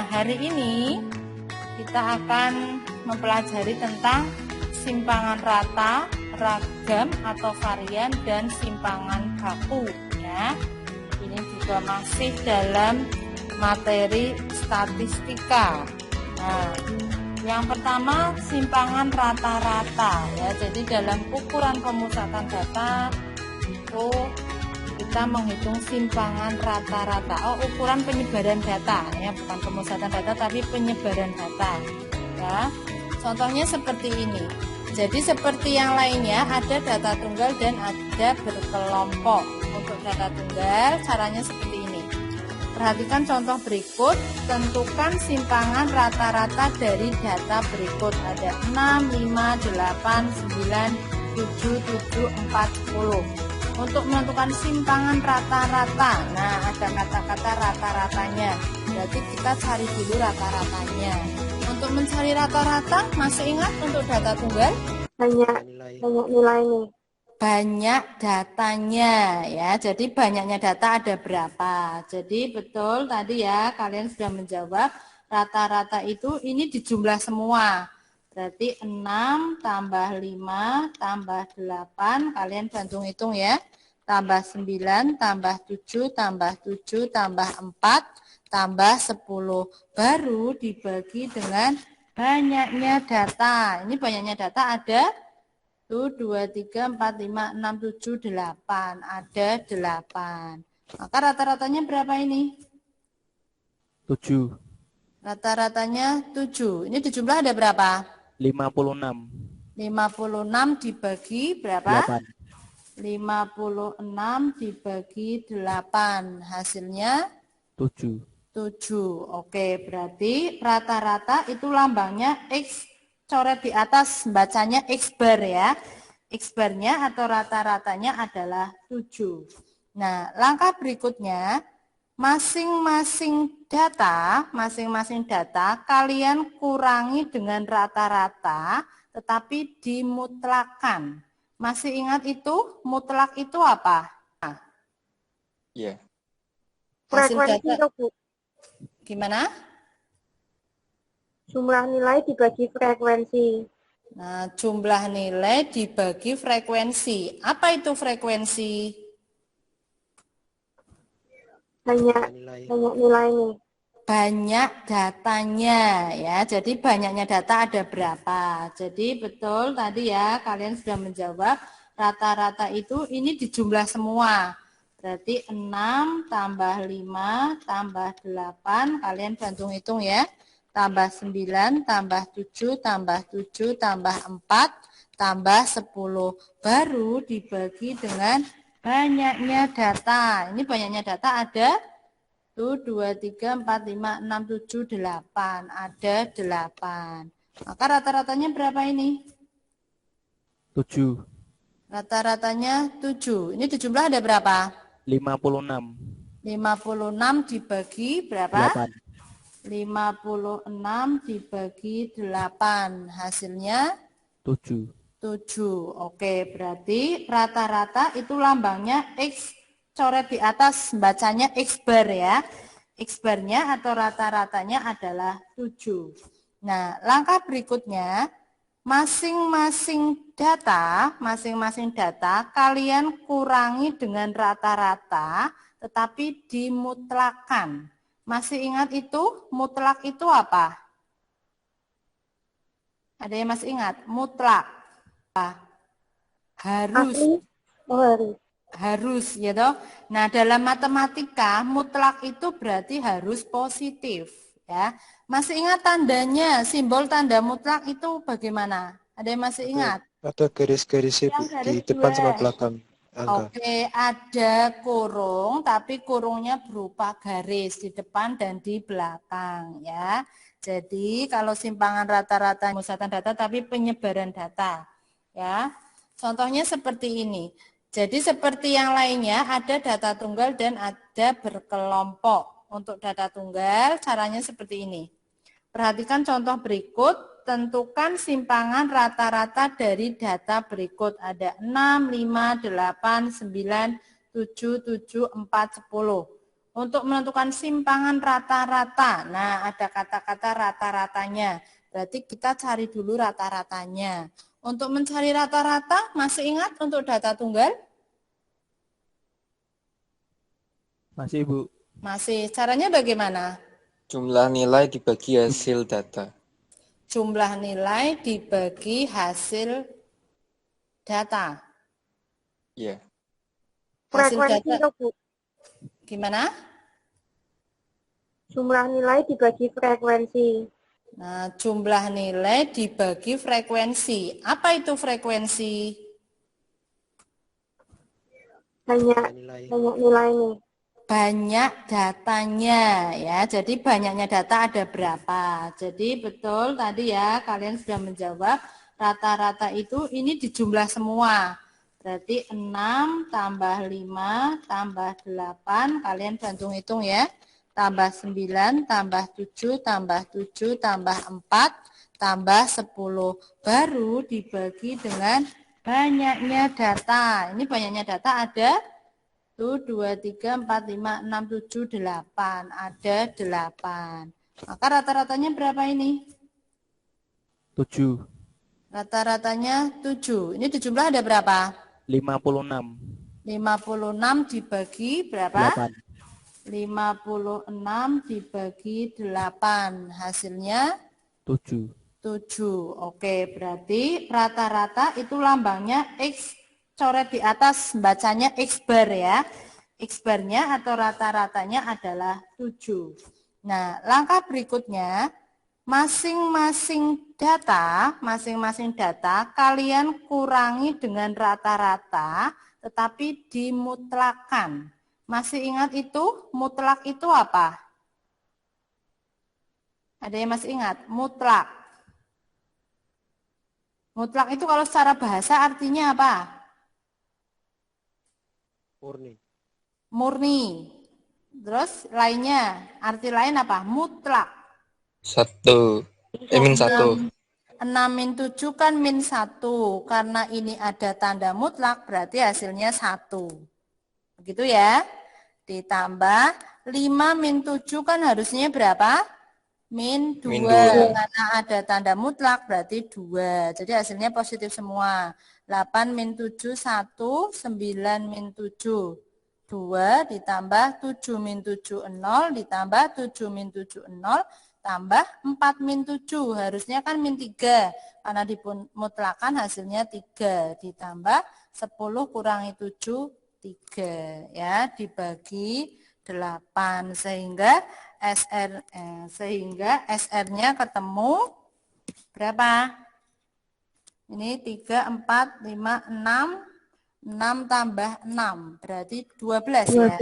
hari ini kita akan mempelajari tentang simpangan rata, ragam atau varian, dan simpangan baku ya. Ini juga masih dalam materi statistika. Nah, yang pertama simpangan rata-rata ya. Jadi dalam ukuran pemusatan data itu kita menghitung simpangan rata-rata. Ukuran penyebaran data ya, bukan pemusatan data tapi penyebaran data ya. Contohnya seperti ini. Jadi seperti yang lainnya ada data tunggal dan ada berkelompok. Untuk data tunggal caranya seperti ini. Perhatikan contoh berikut. Tentukan simpangan rata-rata dari data berikut. Ada 6, 5, 8, 9, 7, 7, 4, 10. Untuk menentukan simpangan rata-rata, nah ada kata-kata rata-ratanya. Berarti kita cari dulu rata-ratanya. Untuk mencari rata-rata, masih ingat untuk data tunggal? Banyak nilainya. Banyak datanya ya. Jadi banyaknya data ada berapa. Jadi betul tadi ya, kalian sudah menjawab rata-rata itu ini dijumlah semua. Berarti 6 tambah 5 tambah 8, kalian bantu hitung ya. Tambah 9 tambah 7 tambah 7 tambah 4 tambah 10. Baru dibagi dengan banyaknya data. Ini banyaknya data ada 1, 2, 3, 4, 5, 6, 7, 8. Ada 8. Maka rata-ratanya berapa ini? 7. Rata-ratanya 7. Ini di jumlah ada berapa? 56. 56 dibagi berapa? 8. 56 dibagi 8. Hasilnya 7. 7. Oke, berarti rata-rata itu lambangnya X, coret di atas, bacanya X bar ya. X barnya atau rata-ratanya adalah 7. Nah, langkah berikutnya, masing-masing data kalian kurangi dengan rata-rata, tetapi dimutlakan. Masih ingat itu? Mutlak itu apa? Iya. Hasil Frekuensi data itu, Bu. gimana? Jumlah nilai dibagi frekuensi. Nah, jumlah nilai dibagi frekuensi. Apa itu frekuensi? Banyak nilainya. Banyak datanya ya. Jadi banyaknya data ada berapa? Jadi betul tadi ya, kalian sudah menjawab rata-rata itu ini dijumlah semua. Berarti 6 tambah 5 tambah 8, kalian bantu hitung ya. Tambah 9 tambah 7 tambah 7 tambah 4 tambah 10. Baru dibagi dengan banyaknya data. Ini banyaknya data ada 1, 2, 3, 4, 5, 6, 7, 8. Ada 8. Maka rata-ratanya berapa ini? 7. Rata-ratanya 7. Ini di jumlah ada berapa? 56. 56 dibagi berapa? 8. 56 dibagi 8. Hasilnya 7. 7. Oke, berarti rata-rata itu lambangnya X, coret di atas, bacanya X bar ya. X barnya atau rata-ratanya adalah 7. Nah, langkah berikutnya, masing-masing data kalian kurangi dengan rata-rata, tetapi dimutlakan. Masih ingat itu? Mutlak itu apa? Ada yang masih ingat? Mutlak. Harus. Asli? Oh, Harus ya toh. Nah, dalam matematika mutlak itu berarti harus positif ya. Masih ingat tandanya, simbol tanda mutlak itu bagaimana? Ada yang masih ingat? Ada garis-garisnya Bu, di depan sama belakang angka. Oke, ada kurung, tapi kurungnya berupa garis di depan dan di belakang ya. Jadi kalau simpangan rata-rata pemusatan data tapi penyebaran data ya. Contohnya seperti ini. Jadi seperti yang lainnya ada data tunggal dan ada berkelompok. Untuk data tunggal caranya seperti ini. Perhatikan contoh berikut, tentukan simpangan rata-rata dari data berikut. Ada 6, 5, 8, 9, 7, 7, 4, 10. Untuk menentukan simpangan rata-rata. Nah, ada kata-kata rata-ratanya. Berarti kita cari dulu rata-ratanya. Untuk mencari rata-rata, masih ingat untuk data tunggal? Masih, Bu. Masih. Caranya bagaimana? Jumlah nilai dibagi hasil data. Jumlah nilai dibagi hasil data. Iya. Hasil Frekuensi data. toh, Bu. Gimana? Jumlah nilai dibagi frekuensi. Nah, jumlah nilai dibagi frekuensi. Apa itu frekuensi? Banyak nilai nih. Banyak datanya ya. Jadi banyaknya data ada berapa? Jadi betul tadi ya, kalian sudah menjawab rata-rata itu ini dijumlah semua. Berarti 6 tambah 5 tambah 8, kalian bantu hitung ya. Tambah 9 tambah 7 tambah 7 tambah 4 tambah 10. Baru dibagi dengan banyaknya data. Ini banyaknya data ada 1, 2, 3, 4, 5, 6, 7, 8. Ada 8. Maka rata-ratanya berapa ini? 7. Rata-ratanya 7. Ini dijumlah ada berapa? 56. 56 dibagi berapa? 8. 56 dibagi 8. Hasilnya 7. 7. Oke, berarti rata-rata itu lambangnya X, coret di atas bacanya X bar ya. X barnya atau rata-ratanya adalah 7. Nah, langkah berikutnya masing-masing data kalian kurangi dengan rata-rata tetapi dimutlakan. Masih ingat itu? Mutlak itu apa? Ada yang masih ingat? Mutlak. Mutlak itu kalau secara bahasa artinya apa? Murni. Murni. Terus lainnya, arti lain apa? Mutlak. 1. Min 1. 6 min 7 kan min 1. Karena ini ada tanda mutlak, berarti hasilnya 1. Begitu ya. Ditambah 5 min 7 kan harusnya berapa? Min 2. Min 2. Karena ada tanda mutlak berarti 2. Jadi hasilnya positif semua. 8 min 7, 1. 9 min 7, 2. Ditambah 7 min 7, 0. Ditambah 7 min 7, 0. Tambah 4 min 7. Harusnya kan min 3. Karena dimutlakan hasilnya 3. Ditambah 10 kurangi 7, 3 ya, dibagi 8 sehingga SR-nya ketemu berapa? Ini 3, 4, 5, 6. 6 tambah 6 berarti 12 ya.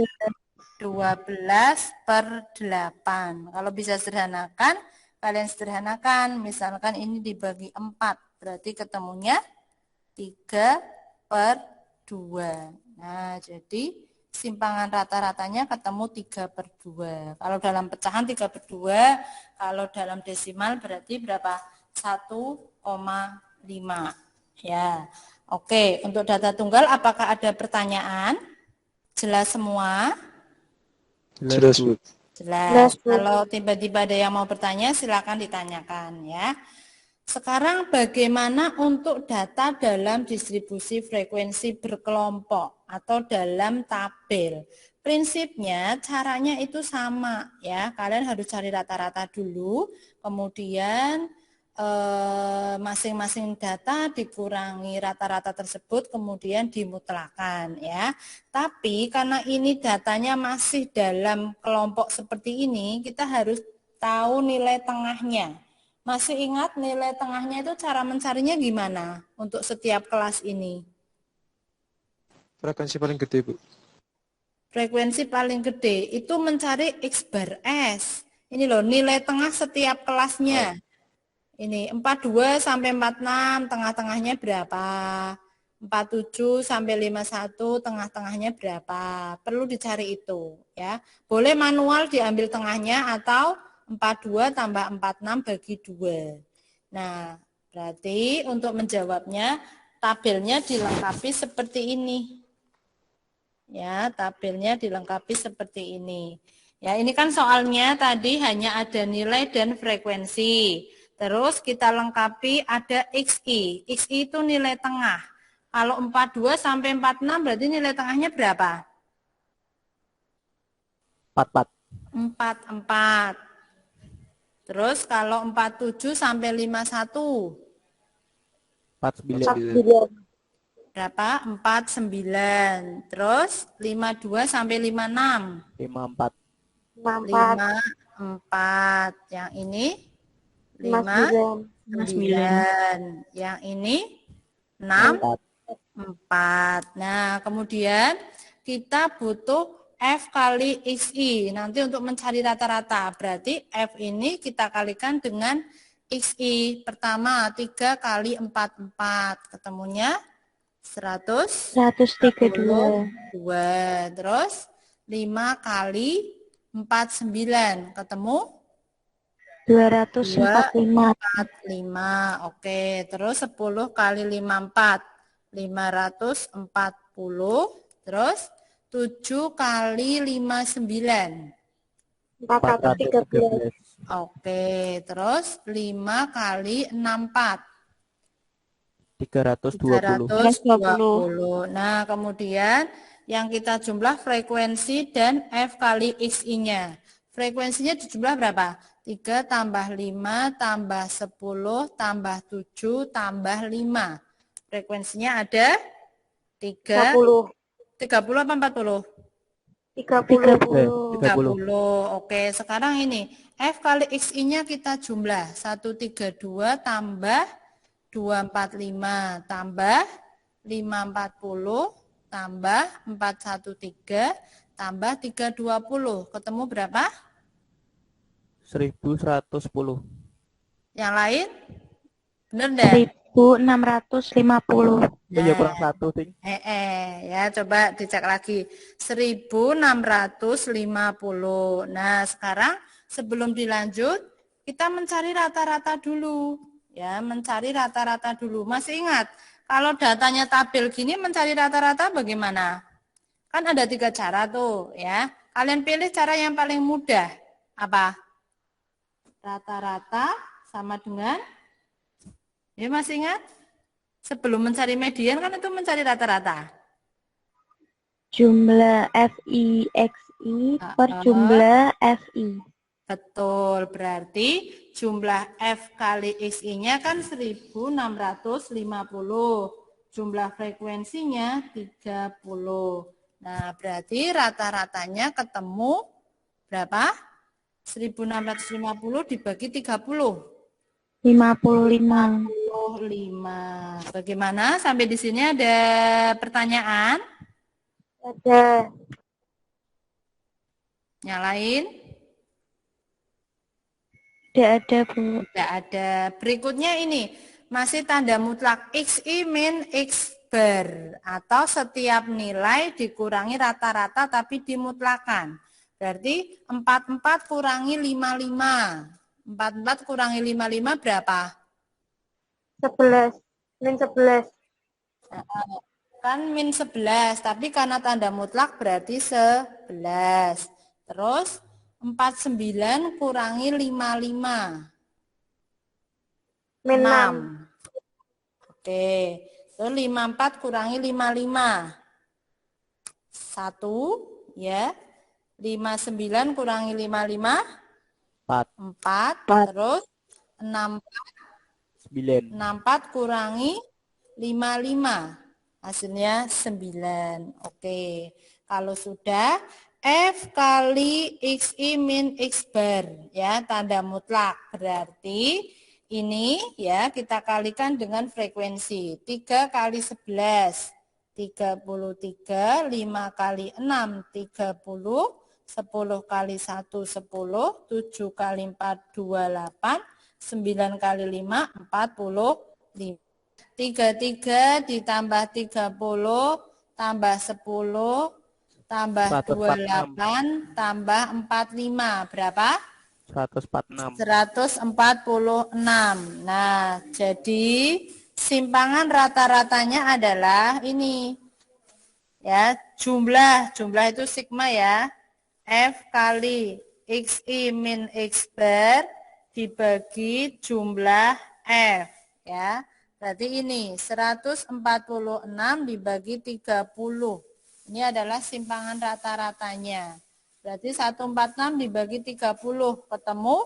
12 per 8. Kalau bisa sederhanakan, kalian sederhanakan. Misalkan ini dibagi 4 berarti ketemunya 3 per 2. Nah, jadi simpangan rata-ratanya ketemu 3 per 2. Kalau dalam pecahan 3 per 2, kalau dalam desimal berarti berapa? 1,5. Ya, oke. Untuk data tunggal apakah ada pertanyaan? Jelas semua? Jelas, Bu. Jelas. Kalau tiba-tiba ada yang mau bertanya, silakan ditanyakan ya. Sekarang bagaimana untuk data dalam distribusi frekuensi berkelompok atau dalam tabel? Prinsipnya caranya itu sama ya. Kalian harus cari rata-rata dulu, kemudian masing-masing data dikurangi rata-rata tersebut kemudian dimutlakan ya. Tapi karena ini datanya masih dalam kelompok seperti ini, kita harus tahu nilai tengahnya. Masih ingat nilai tengahnya itu cara mencarinya gimana untuk setiap kelas ini? Frekuensi paling gede, Bu. Frekuensi paling gede itu mencari X bar S. Ini loh nilai tengah setiap kelasnya. Ini 42 sampai 46 tengah-tengahnya berapa? 47 sampai 51 tengah-tengahnya berapa? Perlu dicari itu ya. Boleh manual diambil tengahnya atau 42 tambah 46 bagi 2. Nah, berarti untuk menjawabnya tabelnya dilengkapi seperti ini. Ya, tabelnya dilengkapi seperti ini. Ya, ini kan soalnya tadi hanya ada nilai dan frekuensi. Terus kita lengkapi ada XI. XI itu nilai tengah. Kalau 42 sampai 46 berarti nilai tengahnya berapa? 44. 44. Terus kalau 47 sampai 51 49. berapa? 49. Terus 52 sampai 56 54. 54. Yang ini 59. Yang ini 64. Nah, kemudian kita butuh F kali XI. Nanti untuk mencari rata-rata. Berarti F ini kita kalikan dengan XI. Pertama, 3 kali 44. Ketemunya 132. Terus 5 kali 49. Ketemu 245. Oke. Terus 10 kali 54. 540. Terus 7 kali 59. 413. Oke, terus 5 kali 64. 320. 320. Nah, kemudian yang kita jumlah frekuensi dan F kali XI-nya. Frekuensinya dijumlah berapa? 3 tambah 5 tambah 10 tambah 7 tambah 5. Frekuensinya ada 30 apa 40? 30. 30. Oke, sekarang ini F kali XI-nya kita jumlah 132 tambah 245 tambah 540 tambah 413 tambah 320. Ketemu berapa? 1110. Yang lain? Bener enggak? 1650. Oh ya, kurang 1, Ting. Ya coba dicek lagi. 1650. Nah, sekarang sebelum dilanjut, kita mencari rata-rata dulu. Ya, mencari rata-rata dulu. Masih ingat, kalau datanya tabel gini mencari rata-rata bagaimana? Kan ada 3 cara tuh, ya. Kalian pilih cara yang paling mudah. Apa? Rata-rata sama dengan, ya masih ingat? Sebelum mencari median kan itu mencari rata-rata. Jumlah FIXI per jumlah FI. Betul, berarti jumlah F kali XI-nya kan 1650. Jumlah frekuensinya 30. Nah, berarti rata-ratanya ketemu berapa? 1650 dibagi 30. 55. Bagaimana? Sampai di sini ada pertanyaan? Ada. Yang lain? Tidak ada, Bu. Tidak ada. Berikutnya ini, masih tanda mutlak XI min X bar. Atau setiap nilai dikurangi rata-rata tapi dimutlakan. Berarti 44 kurangi 55. 44 kurangi 55 berapa? 11. Min 11. Kan min 11, tapi karena tanda mutlak berarti 11. Terus 49 kurangi 55. Min 6. Oke. Terus 54 kurangi 55. 1, ya. 59 kurangi 55. 4. Terus 9. 64 kurangi 55. Hasilnya 9. Oke. Kalau sudah, F kali XI min X bar. Ya, tanda mutlak. Berarti ini ya kita kalikan dengan frekuensi. 3 kali 11. 33. 5 kali 6. 30. 10 kali 1, 10. 7 kali 4, 28. 9 kali 5, 45. 33 ditambah 30 tambah 10 tambah 28 tambah 45. Berapa? 146. 146. Nah, jadi simpangan rata-ratanya adalah ini. Ya, Jumlah itu sigma ya. F kali XI min X bar dibagi jumlah F ya. Berarti ini 146 dibagi 30. Ini adalah simpangan rata-ratanya. Berarti 146 dibagi 30 ketemu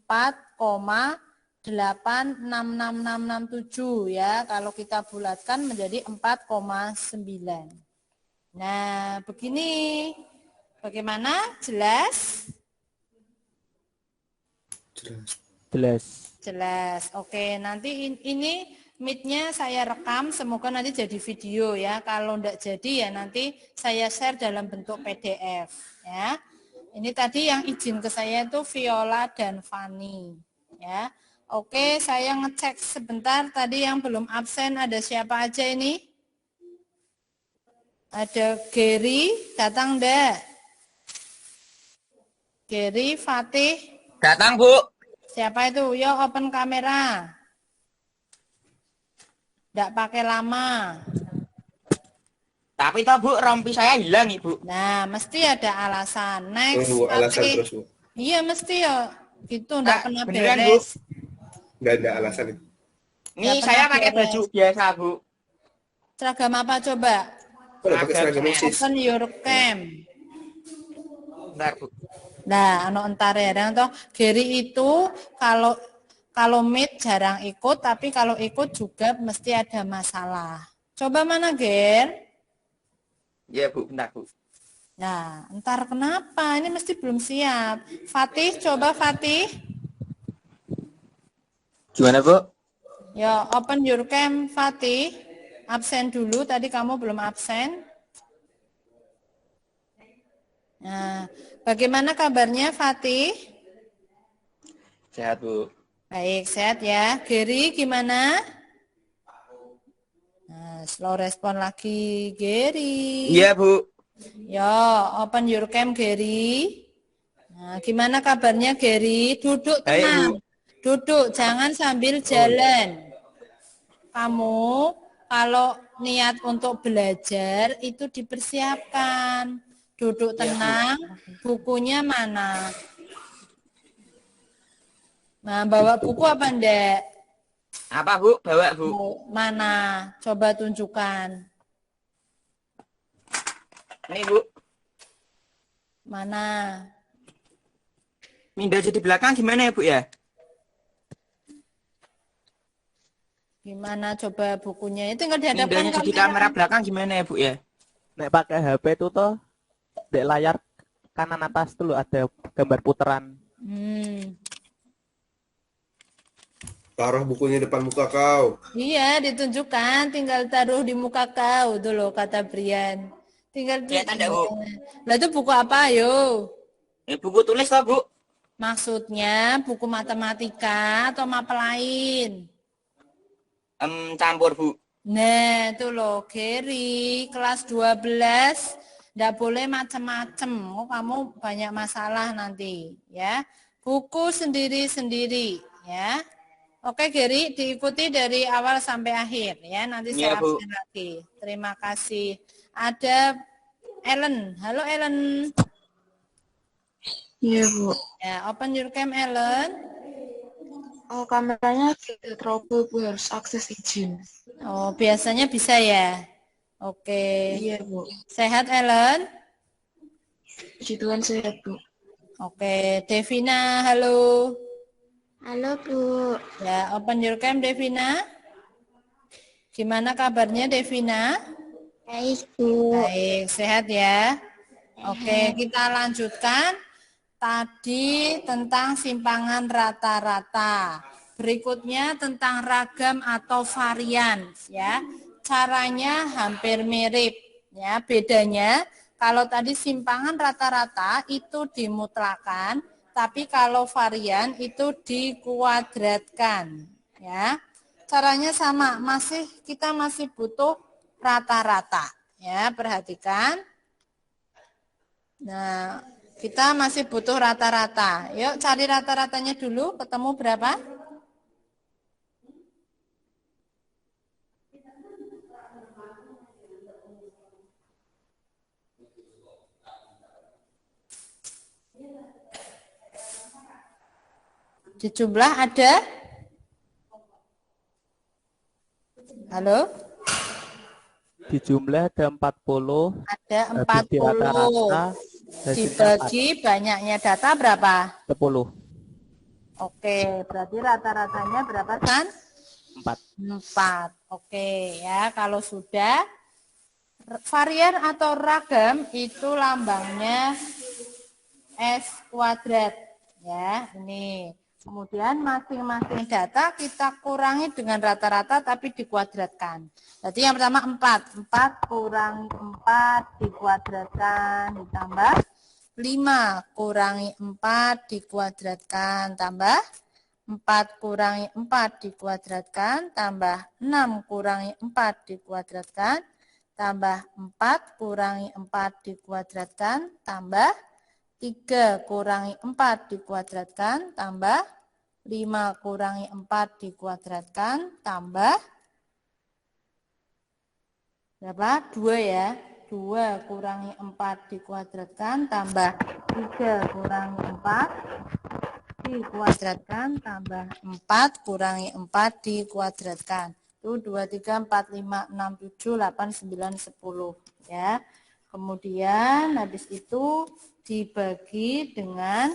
4,866667 ya. Kalau kita bulatkan menjadi 4,9. Nah, begini. Bagaimana? Jelas? Jelas. Jelas. Oke, nanti ini Meet-nya saya rekam, semoga nanti jadi video ya. Kalau enggak jadi ya nanti saya share dalam bentuk PDF ya. Ini tadi yang izin ke saya itu Viola dan Fani ya. Oke, saya ngecek sebentar tadi yang belum absen ada siapa aja ini? Ada Gary, datang enggak? Gary, Fatih. Datang, Bu. Siapa itu? Yo, open kamera. Enggak pakai lama. Tapi toh, Bu, rompi saya hilang, Ibu. Nah, mesti ada alasan. Next, Tunggu, alasan Fatih. terus, Bu. Iya, mesti ya. Gitu, enggak pernah beneran, beres. Nggak ada alasan itu. Ini Nggak saya pernah pakai beres. baju biasa, Bu. Seragam apa coba? Kok udah pakai seragam Seragam OSIS? Open your cam. Bentar, Bu. Nah, entar ya, toh Gary itu kalau meet jarang ikut, tapi kalau ikut juga mesti ada masalah. Coba mana, Ger? Iya, Bu, bentar, Bu. Nah, entar kenapa? Ini mesti belum siap. Fatih, coba Fatih. Gimana, Bu? Ya, open your cam, Fatih. Absen dulu, tadi kamu belum absen. Nah, bagaimana kabarnya Fatih? Sehat, Bu. Baik, sehat ya. Gary, gimana? Nah, slow respon lagi, Gary. Iya, Bu. Yo, open your cam, Gary. Nah, gimana kabarnya, Gary? Duduk Baik, tenang. Duduk, jangan sambil jalan. Kamu kalau niat untuk belajar itu dipersiapkan. Duduk tenang, bukunya mana? Nah, bawa buku apa enggak? Apa, Bu? Bawa, Bu. Mana? Coba tunjukkan. Ini, Bu. Mana? Pindah jadi belakang gimana ya, Bu, ya? Gimana coba bukunya? Itu tinggal dihadapkan Pindahnya jadi kamera belakang gimana ya, Bu, ya? Nek pakai HP itu toh di layar kanan atas tuh ada gambar puteran. Taruh bukunya depan muka kau. Iya, ditunjukkan. Tinggal taruh di muka kau dulu, kata Brian. Tinggal Kelihatan enggak, Bu? Lah itu buku apa, yo? Buku tulis toh, Bu. Maksudnya buku matematika atau mapel lain? Campur, Bu. Nah, itu loh, Gary, kelas 12, nggak boleh macem-macem. Oh, kamu banyak masalah nanti, ya. Buku sendiri-sendiri, ya. Oke, Gary, diikuti dari awal sampai akhir, ya. Nanti saya Iya, Bu. absen lagi. Terima kasih. Ada Ellen. Halo, Ellen. Iya, Bu. Ya, open your cam, Ellen. Oh, kameranya tidak trouble, Bu. Harus akses izin. Oh, biasanya bisa ya. Oke. Iya, Bu. Sehat, Ellen? Puji Tuhan sehat, Bu. Oke, Devina, halo. Halo, Bu. Ya, open your cam, Devina. Gimana kabarnya, Devina? Baik, Bu. Baik, sehat ya. Oke, kita lanjutkan. Tadi tentang simpangan rata-rata. Berikutnya tentang ragam atau varian, ya. Caranya hampir mirip, ya. Bedanya kalau tadi simpangan rata-rata itu dimutlakan, tapi kalau varian itu dikuadratkan, ya. Caranya sama, kita masih butuh rata-rata, ya. Perhatikan. Nah, kita masih butuh rata-rata. Yuk cari rata-ratanya dulu, ketemu berapa? Di jumlah ada? Halo? Di jumlah ada 40, Ada habis di 40. rata-rata hasilnya Dibagi banyaknya data berapa? 10. Oke, berarti rata-ratanya berapa kan? 4. 4. Oke ya, kalau sudah varian atau ragam itu lambangnya S kuadrat ya. Ini. Kemudian masing-masing data kita kurangi dengan rata-rata tapi dikuadratkan. Jadi yang pertama 4. 4 kurangi 4 dikuadratkan ditambah 5 kurangi 4 dikuadratkan tambah 4 kurangi 4 dikuadratkan tambah 6 kurangi 4 dikuadratkan tambah 4 kurangi 4 dikuadratkan tambah 3 kurangi 4 dikuadratkan tambah 5 kurangi 4 dikuadratkan tambah berapa? 2 ya. 2 kurangi 4 dikuadratkan tambah 3 kurangi 4 dikuadratkan tambah 4 kurangi 4 dikuadratkan. Itu 2, 3, 4, 5, 6, 7, 8, 9, 10 ya. Kemudian habis itu dibagi dengan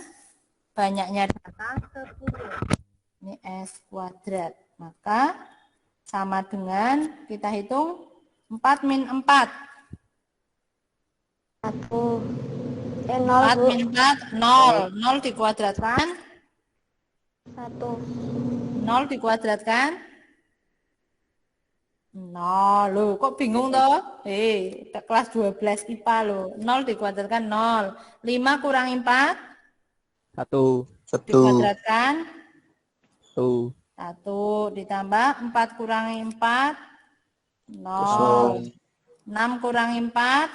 banyaknya data 10. Ini S kuadrat. Maka sama dengan kita hitung 4 min 4. 1. 0, 4 Bu. min 4, 0. 0 dikuadratkan. 1. 0 dikuadratkan. 0. Loh, kok bingung toh? Kelas 12 IPA loh. 0 dikuadratkan 0. 5 kurangi 4. 1. 1. Dikuadratkan. 1. 1. Ditambah 4 kurangi 4. 0. 6 kurangi 4.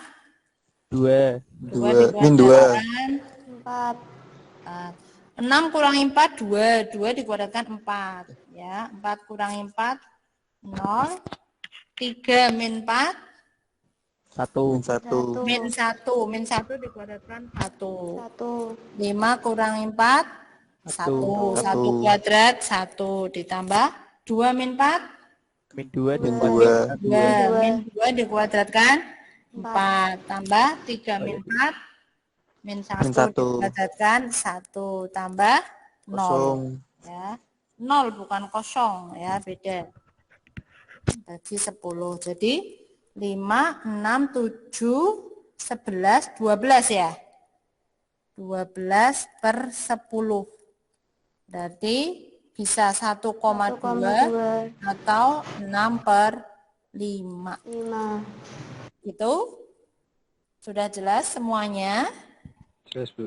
2. 2 min 2. dikuadratkan. 4. 6 kurangi 4, 2. 2 dikuadratkan 4. Ya, 4 kurangi 4, 0. 3 min 4. 1. 1. Min 1. Min 1 dikuadratkan 1. 1. 5 kurangi 4. 1. 1 kuadrat 1. Ditambah 2 min 4. Min 2 Min dikuadratkan 2. 2. Min 2 dikuadratkan 4. Tambah 3 min 4. Min 1 Min 1. dikuadratkan 1. Tambah 0. Kosong. Ya. 0 bukan kosong ya, beda. Bagi 10. Jadi 5, 6, 7, 11, 12 ya. 12 per 10. Berarti bisa 1,2 atau 6 per 5. 5. Itu sudah jelas semuanya? Jelas, Bu.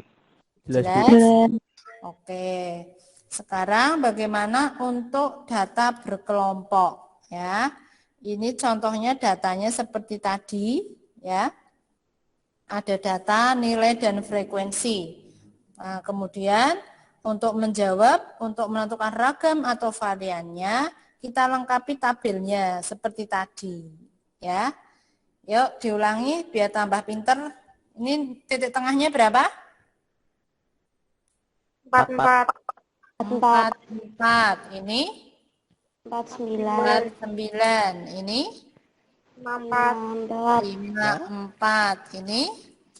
Jelas, Bu. Oke. Sekarang bagaimana untuk data berkelompok ya? Ini contohnya datanya seperti tadi ya. Ada data, nilai dan frekuensi. Nah, kemudian untuk menjawab, untuk menentukan ragam atau variannya, kita lengkapi tabelnya seperti tadi ya. Yuk diulangi biar tambah pinter. Ini titik tengahnya berapa? 4. 4. Ini 49. 9. Ini 4. 54. Ini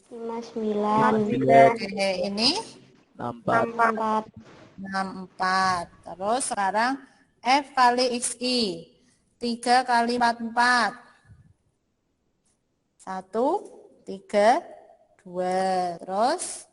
59. Oke, ini 4. 64. Terus sekarang F kali XI. 3 kali 44. 1, 3, 2. Terus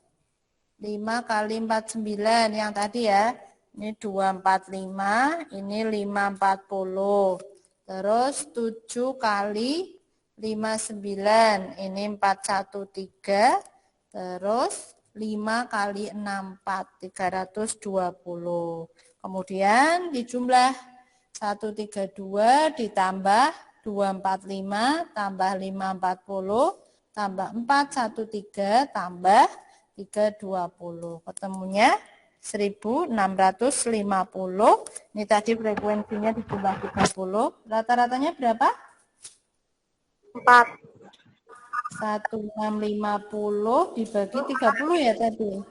5 kali 49 yang tadi ya. Ini 245, ini 540. Terus 7 kali 59, ini 413. Terus 5 kali 64, 320. Kemudian dijumlah 132 ditambah 245 tambah 540 tambah 413 tambah 320. Ketemunya 1650. Ini tadi frekuensinya dijumlah 30. Rata-ratanya berapa? 4. 1650 dibagi 30 ya tadi.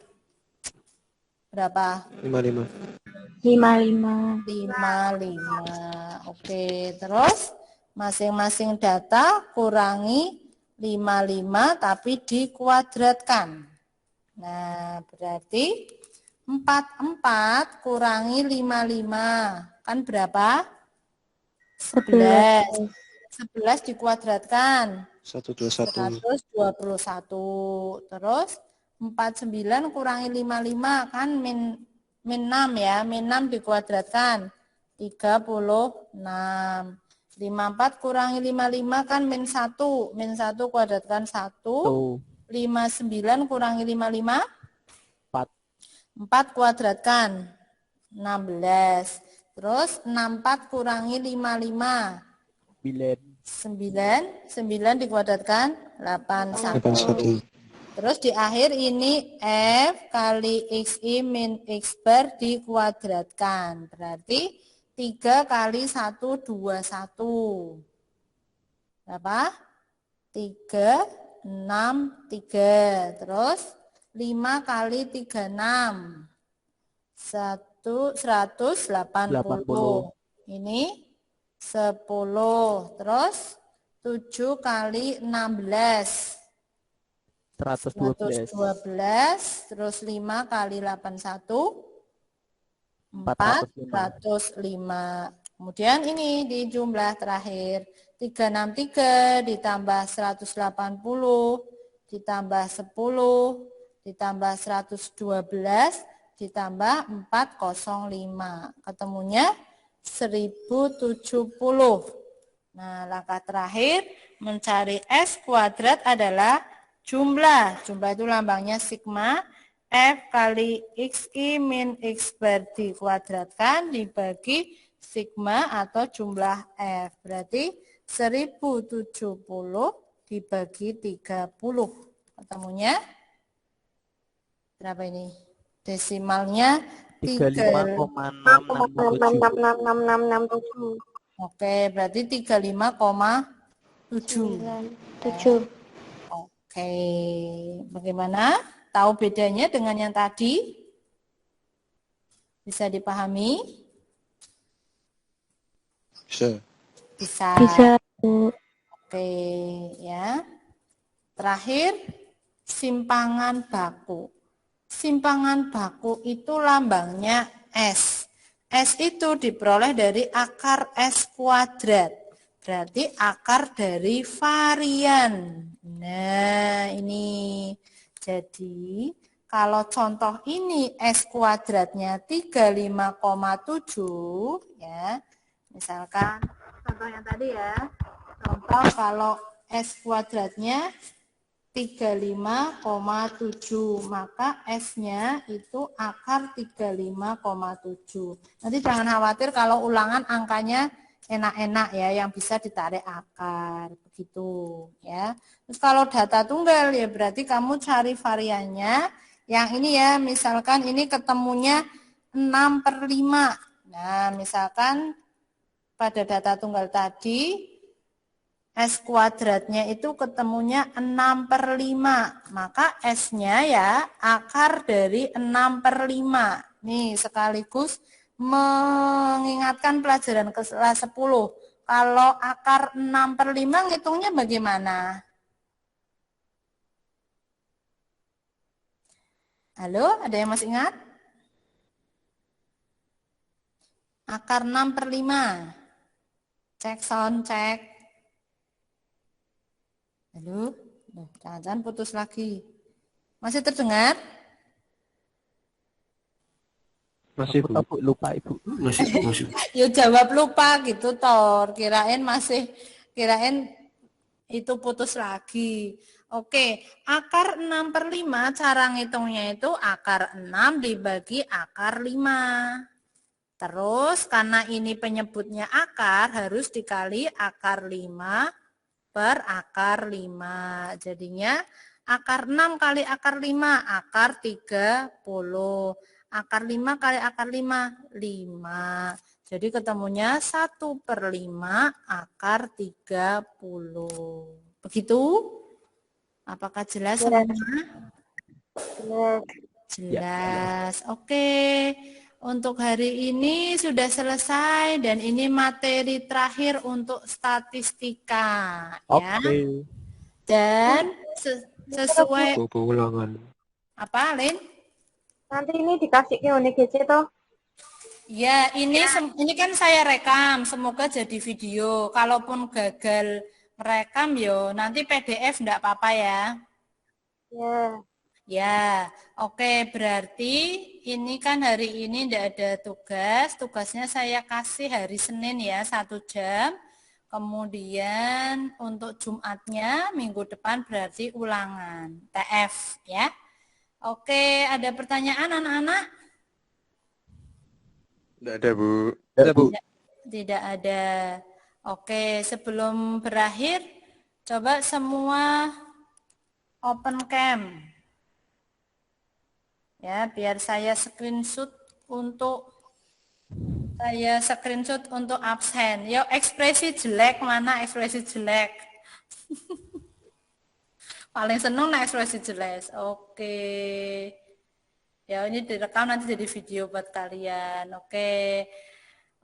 Berapa? 55. 55. 55. Oke, terus masing-masing data kurangi 55 tapi dikuadratkan. Nah, berarti 44 kurangi 55. Kan berapa? 11. 11 dikuadratkan. 121. 121. Terus 49 kurangi 55 kan min 6 ya. Min 6 dikuadratkan. 36. 54 kurangi 55 kan min 1. Min 1 kuadratkan 1. 59 kurangi 55. 4 kuadratkan 16. Terus 64 kurangi 55. 9 dikuadratkan 81. Terus di akhir ini F kali XI min X bar dikuadratkan. Berarti 3 kali 1, 21. Berapa? 3, 6, 3. Terus 5 kali 36. 180. Ini 10. Terus 7 kali 16. 112. Terus 5 kali 81. 405. Kemudian ini di jumlah terakhir. 363 ditambah 180 ditambah 10 ditambah 112 ditambah 405. Ketemunya 1070. Nah, langkah terakhir mencari S kuadrat adalah jumlah. Jumlah itu lambangnya sigma. F kali XI min X bar dikuadratkan dibagi sigma atau jumlah F. Berarti 1070 dibagi 30. Ketemunya berapa ini? Desimalnya 35,66667. Oke, berarti 35,7. 7. Oke, bagaimana? Tahu bedanya dengan yang tadi? Bisa dipahami? Bisa. Bisa. Oke, ya. Terakhir, simpangan baku. Simpangan baku itu lambangnya S. S itu diperoleh dari akar S kuadrat. Berarti akar dari varian. Nah, ini. Jadi, kalau contoh ini S kuadratnya 35,7, ya. Misalkan, contoh yang tadi ya. Contoh kalau S kuadratnya 35,7, maka S-nya itu akar 35,7. Nanti jangan khawatir kalau ulangan angkanya enak-enak ya, yang bisa ditarik akar, begitu ya. Terus kalau data tunggal ya berarti kamu cari variannya, yang ini ya, misalkan ini ketemunya 6/5. Nah, misalkan pada data tunggal tadi, S kuadratnya itu ketemunya 6/5, maka S-nya ya akar dari 6/5. Nih sekaligus mengingatkan pelajaran kelas 10. Kalau akar 6/5 ngitungnya bagaimana? Halo, ada yang masih ingat? Akar 6/5. Cek sound, cek. Halo, jangan-jangan putus lagi. Masih terdengar? Masih, Bu. Lupa, Ibu. Masih. Ya jawab lupa gitu, Tor. Kirain itu putus lagi. Oke, akar 6/5 cara ngitungnya itu akar 6 dibagi akar 5. Terus karena ini penyebutnya akar harus dikali akar 5 per akar 5. Jadinya akar 6 kali akar 5, akar 30. Akar 5 kali akar 5, 5. Jadi ketemunya 1/5 akar 30. Begitu? Apakah jelas semua? Jelas. Jelas. Oke. untuk hari ini sudah selesai dan ini materi terakhir untuk statistika ya. Oke. Dan sesuai Ulangan. apa, Lin? Nanti ini dikasih ke UNGC toh? Ya, ini kan saya rekam, semoga jadi video. Kalaupun gagal rekam yo, nanti PDF enggak apa-apa ya. Ya. Ya, oke, berarti ini kan hari ini tidak ada tugas. Tugasnya saya kasih hari Senin ya, 1 jam. Kemudian untuk Jumatnya, minggu depan berarti ulangan, TF ya. Oke, ada pertanyaan anak-anak? Tidak ada, Bu. Ya, Bu. Tidak ada. Oke, sebelum berakhir, coba semua open cam. Ya, biar saya screenshot untuk absen. Yo, ekspresi jelek mana ekspresi jelek? Paling seneng nah ekspresi jelek. Oke. Ya, ini direkam nanti jadi video buat kalian. Oke.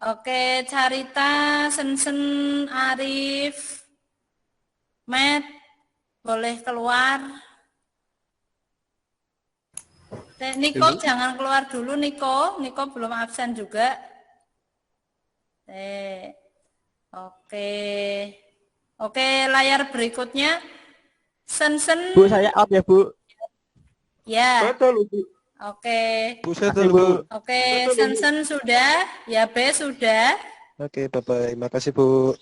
Oke, Carita, Sensen, Arif, Matt, boleh keluar. Niko jangan keluar dulu, Niko. Niko belum absen juga. Oke. Oke, layar berikutnya. Sensen. Bu, saya out ya, Bu. Ya. Betul, Bu. Oke. Bu, saya dulu, Bu. Oke, Sensen sudah. Ya, B sudah. Oke, bye-bye. Makasih, Bu.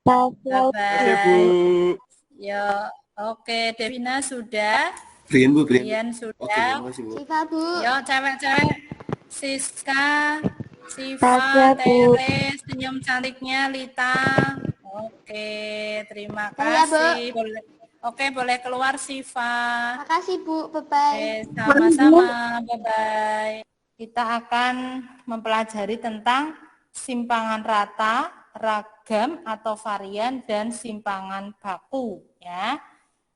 Bye-bye. Yo, oke, Devina sudah. Brian sudah. Siva, Bu. Yo, cewek-cewek. Siska, Siva, Tere, senyum cantiknya Lita. Oke, terima kasih. Boleh keluar Siva. Makasih, Bu. Bye-bye. Oke, sama-sama. Bye-bye. Kita akan mempelajari tentang simpangan rata, ragam atau varian, dan simpangan baku. Ya.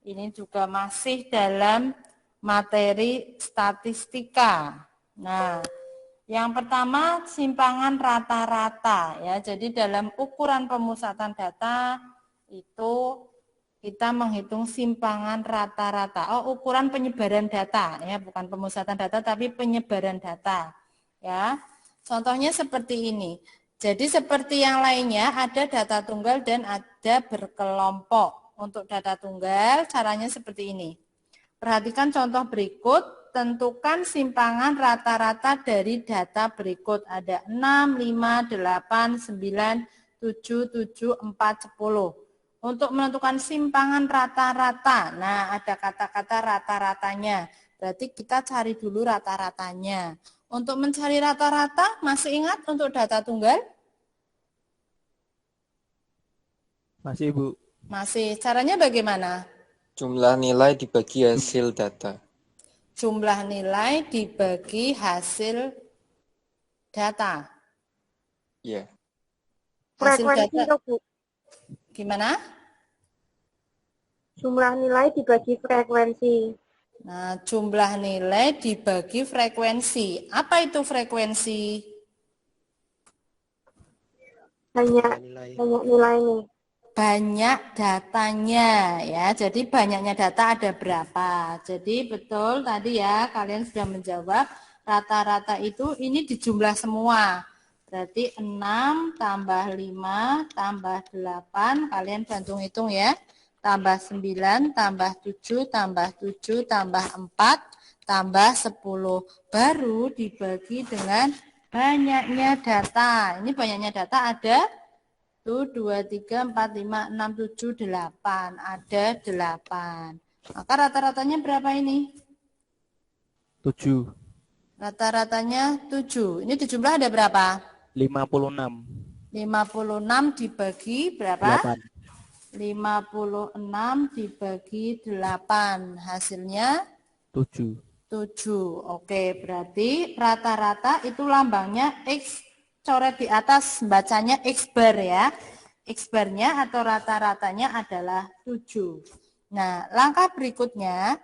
Ini juga masih dalam materi statistika. Nah, yang pertama simpangan rata-rata ya. Jadi dalam ukuran pemusatan data itu kita menghitung simpangan rata-rata. Oh, ukuran penyebaran data ya, bukan pemusatan data tapi penyebaran data. Ya. Contohnya seperti ini. Jadi seperti yang lainnya ada data tunggal dan ada berkelompok. Untuk data tunggal, caranya seperti ini. Perhatikan contoh berikut, tentukan simpangan rata-rata dari data berikut. Ada 6, 5, 8, 9, 7, 7, 4, 10. Untuk menentukan simpangan rata-rata, nah ada kata-kata rata-ratanya. Berarti kita cari dulu rata-ratanya. Untuk mencari rata-rata, masih ingat untuk data tunggal? Masih, Bu. Masih. Caranya bagaimana? Jumlah nilai dibagi hasil data. Jumlah nilai dibagi hasil data. Ya. Hasil Frekuensi data. toh, Bu. Gimana? Jumlah nilai dibagi frekuensi. Nah, jumlah nilai dibagi frekuensi. Apa itu frekuensi? Banyak nilai nih. Banyak datanya ya. Jadi banyaknya data ada berapa. Jadi betul tadi ya kalian sudah menjawab rata-rata itu ini dijumlah semua. Berarti 6 tambah 5 tambah 8 kalian bantu hitung ya. Tambah 9 tambah 7 tambah 7 tambah 4 tambah 10 baru dibagi dengan banyaknya data. Ini banyaknya data ada 1, 2, 3, 4, 5, 6, 7, 8. Ada 8. Maka rata-ratanya berapa ini? 7. Rata-ratanya 7. Ini di jumlah ada berapa? 56. 56 dibagi berapa? 8. 56 dibagi 8. Hasilnya? 7. 7. Oke, berarti rata-rata itu lambangnya X. Coret di atas bacanya X bar ya. X barnya atau rata-ratanya adalah 7. Nah, langkah berikutnya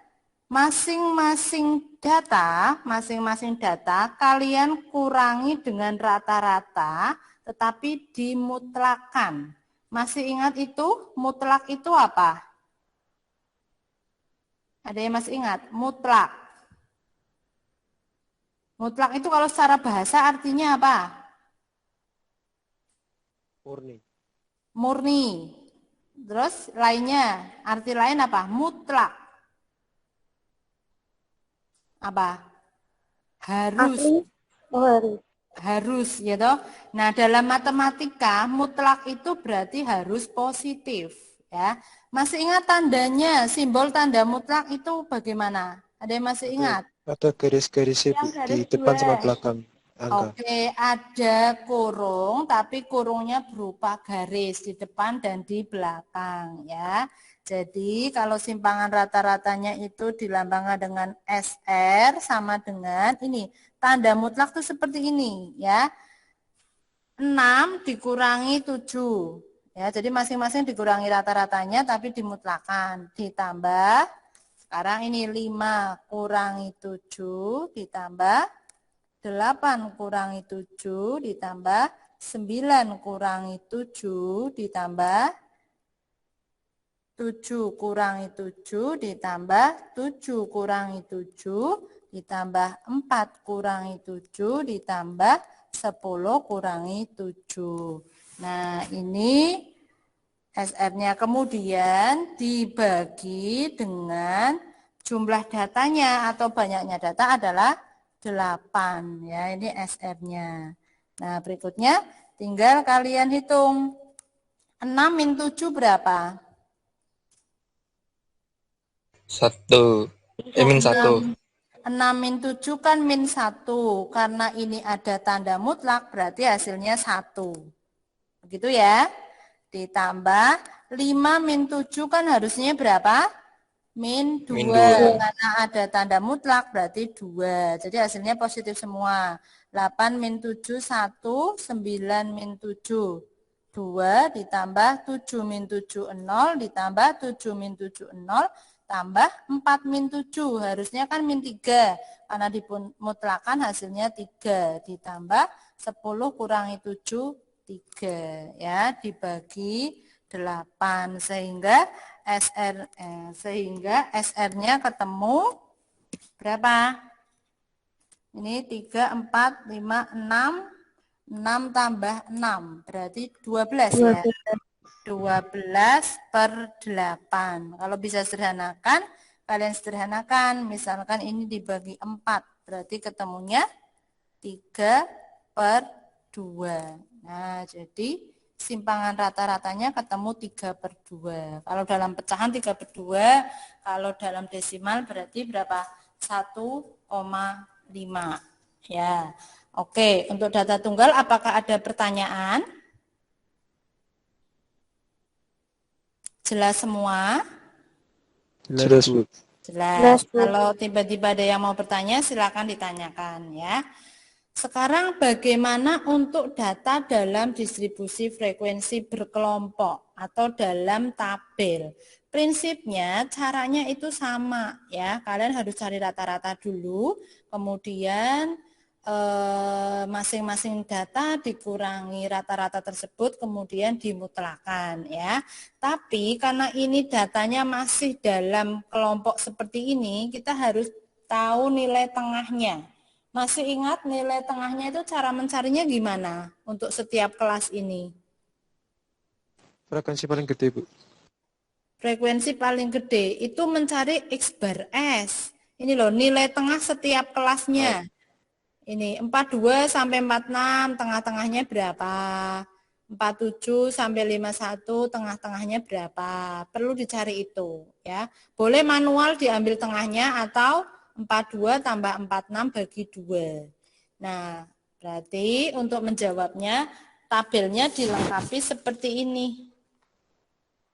Masing-masing data kalian kurangi dengan rata-rata, tetapi dimutlakan. Masih ingat itu? Mutlak itu apa? Ada yang masih ingat? Mutlak. Mutlak itu kalau secara bahasa artinya apa? Murni. Murni. Terus lainnya, arti lain apa? Mutlak. Apa? Harus. Asli. Oh, harus. Harus, ya toh. Nah, dalam matematika mutlak itu berarti harus positif, ya. Masih ingat tandanya, simbol tanda mutlak itu bagaimana? Ada yang masih ingat? Ada garis-garisnya Yang Bu, garis di depan dua. sama belakang angka. Oke, ada kurung, tapi kurungnya berupa garis di depan dan di belakang, ya. Jadi, kalau simpangan rata-ratanya itu dilambangkan dengan SR sama dengan ini. Tanda mutlak itu seperti ini, ya. 6 dikurangi 7. Ya, jadi masing-masing dikurangi rata-ratanya tapi dimutlakan. Ditambah, sekarang ini 5 kurangi 7 ditambah 8 kurangi 7 ditambah 9 kurangi 7 ditambah 7 kurangi 7 ditambah 7 kurangi 7 ditambah 4 kurangi 7 ditambah 10 kurangi 7. Nah, ini SR-nya kemudian dibagi dengan jumlah datanya atau banyaknya data adalah 8. Ya, ini SR-nya. Nah, berikutnya tinggal kalian hitung. 6 min 7 berapa? 1. Min 1. 6 min 7 kan min 1. Karena ini ada tanda mutlak, berarti hasilnya 1. Begitu ya. Ditambah 5 min 7 kan harusnya berapa? Min 2. Min 2. Karena ada tanda mutlak, berarti 2. Jadi hasilnya positif semua. 8 min 7, 1. 9 min 7, 2. Ditambah 7 min 7, 0. Ditambah 7 min 7, 0. Tambah 4 min 7, harusnya kan min 3, karena dimutlakan hasilnya 3, ditambah 10 kurangi 7, 3, ya, dibagi 8, sehingga SR-nya ketemu berapa? Ini 3, 4, 5, 6, 6 tambah 6, berarti 12 ya. 12/8. Kalau bisa sederhanakan, kalian sederhanakan. Misalkan ini dibagi 4, berarti ketemunya 3/2. Nah, jadi simpangan rata-ratanya ketemu 3/2. Kalau dalam pecahan 3/2, kalau dalam desimal berarti berapa? 1,5. Ya. Oke, untuk data tunggal apakah ada pertanyaan? Jelas semua? Jelas Bu. Jelas. Kalau tiba-tiba ada yang mau bertanya, silakan ditanyakan ya. Sekarang bagaimana untuk data dalam distribusi frekuensi berkelompok atau dalam tabel? Prinsipnya caranya itu sama ya. Kalian harus cari rata-rata dulu, kemudian masing-masing data dikurangi rata-rata tersebut kemudian dimutlakan ya. Tapi karena ini datanya masih dalam kelompok seperti ini, kita harus tahu nilai tengahnya. Masih ingat nilai tengahnya itu cara mencarinya gimana untuk setiap kelas ini? Frekuensi paling gede Bu. Frekuensi paling gede itu mencari X bar S. Ini loh nilai tengah setiap kelasnya. Ini 42 sampai 46 tengah-tengahnya berapa? 47 sampai 51 tengah-tengahnya berapa? Perlu dicari itu ya. Boleh manual diambil tengahnya atau 42 tambah 46 bagi 2. Nah, berarti untuk menjawabnya tabelnya dilengkapi seperti ini.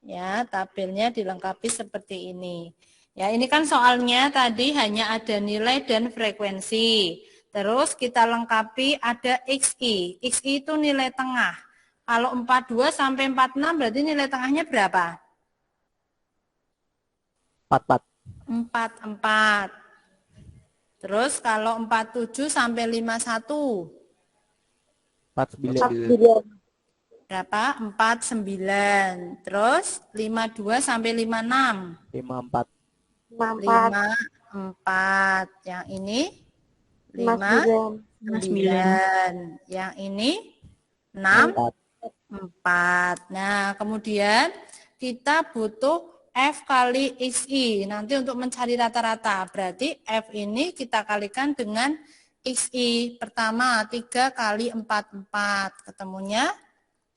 Ya, tabelnya dilengkapi seperti ini. Ya, ini kan soalnya tadi hanya ada nilai dan frekuensi. Terus kita lengkapi ada XI. XI itu nilai tengah. Kalau 42 sampai 46 berarti nilai tengahnya berapa? 44. 44. Terus kalau 47 sampai 51 49. berapa? 49. Terus 52 sampai 56 54. 54. Yang ini 59. Yang ini 4. Nah, kemudian kita butuh F kali XI. Nanti untuk mencari rata-rata. Berarti F ini kita kalikan dengan XI. Pertama, 3 kali 44. Ketemunya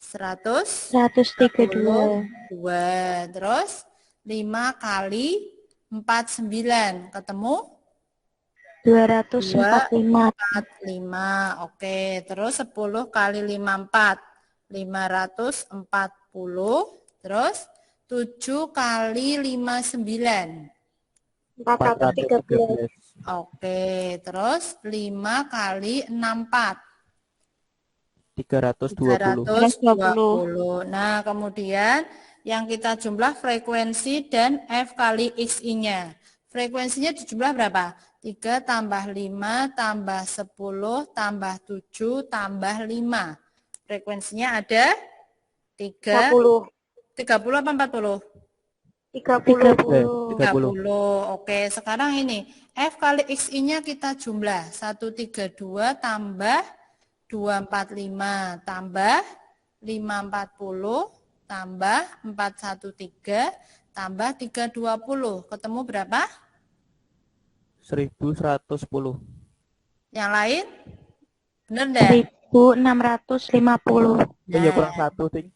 132. Terus 5 kali 49. Ketemu 245. 45. Oke. Terus 10 kali 54. 540. Terus 7 kali 59. 413. Oke, terus 5 kali 64. 320. 320. Nah, kemudian yang kita jumlah frekuensi dan F kali XI-nya. Frekuensinya dijumlah berapa? 3 tambah 5 tambah 10 tambah 7 tambah 5. Frekuensinya ada 30 apa 40? 30. 30. Oke, sekarang ini F kali XI-nya kita jumlah. 132 tambah 245 tambah 540 tambah 413 tambah 320. Ketemu berapa? 1110. Yang lain? Bener enggak? 1650. Iya kurang satu sih.